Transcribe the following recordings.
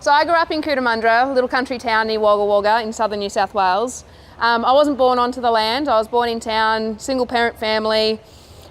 So I grew up in Cootamundra, a little country town near Wagga Wagga in southern New South Wales. I wasn't born onto the land. I was born in town, single parent family,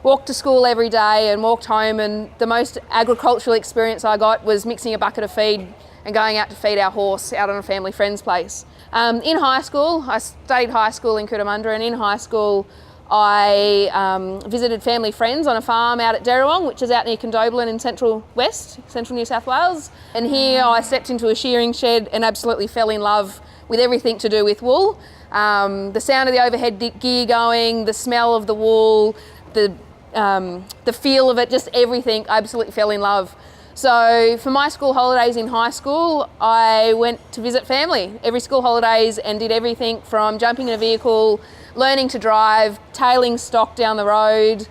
walked to school every day and walked home, and the most agricultural experience I got was mixing a bucket of feed and going out to feed our horse out on a family friend's place. In high school, I studied high school in Cootamundra, and in high school I visited family friends on a farm out at Derrawong, which is out near Condobolin in central New South Wales. And here I stepped into a shearing shed and absolutely fell in love with everything to do with wool. The sound of the overhead gear going, the smell of the wool, the feel of it, just everything, I absolutely fell in love. So for my school holidays in high school, I went to visit family every school holidays and did everything from jumping in a vehicle, learning to drive, tailing stock down the road,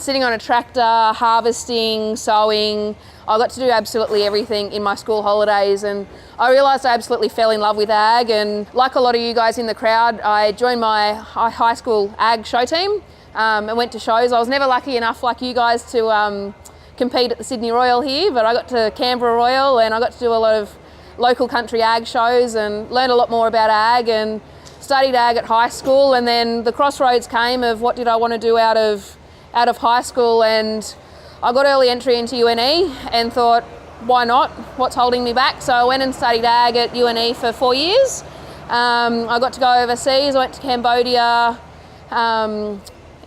sitting on a tractor, harvesting, sowing. I got to do absolutely everything in my school holidays, and I realised I absolutely fell in love with ag. And like a lot of you guys in the crowd, I joined my high school ag show team and went to shows. I was never lucky enough like you guys to compete at the Sydney Royal here, but I got to Canberra Royal and I got to do a lot of local country ag shows and learned a lot more about ag, and studied ag at high school. And then the crossroads came of what did I want to do out of high school, and I got early entry into UNE and thought, why not? What's holding me back? So I went and studied ag at UNE for 4 years. I got to go overseas. I went to Cambodia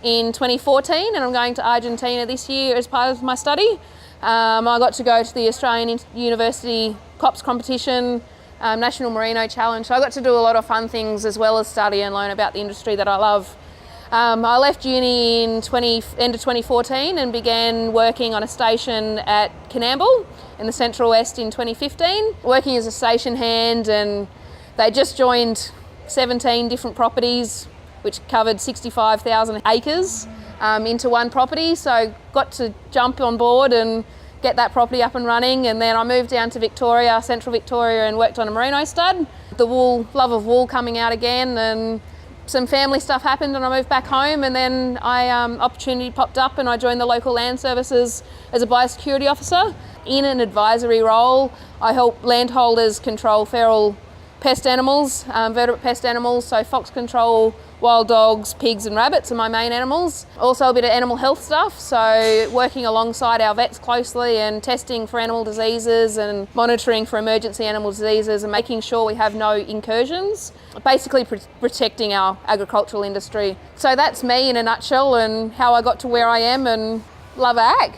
in 2014, and I'm going to Argentina this year as part of my study. I got to go to the Australian University COPS competition, National Merino Challenge. So I got to do a lot of fun things as well as study and learn about the industry that I love. I left uni in end of 2014 and began working on a station at Canamble in the Central West in 2015, working as a station hand, and they just joined 17 different properties which covered 65,000 acres into one property. So got to jump on board and get that property up and running, and then I moved down to Victoria, central Victoria, and worked on a merino stud. The love of wool coming out again, and some family stuff happened and I moved back home, and then opportunity popped up and I joined the local land services as a biosecurity officer. In an advisory role, I help landholders control feral pest animals, vertebrate pest animals, so fox control, wild dogs, pigs and rabbits are my main animals. Also a bit of animal health stuff, so working alongside our vets closely and testing for animal diseases and monitoring for emergency animal diseases and making sure we have no incursions, basically protecting our agricultural industry. So that's me in a nutshell and how I got to where I am and love ag.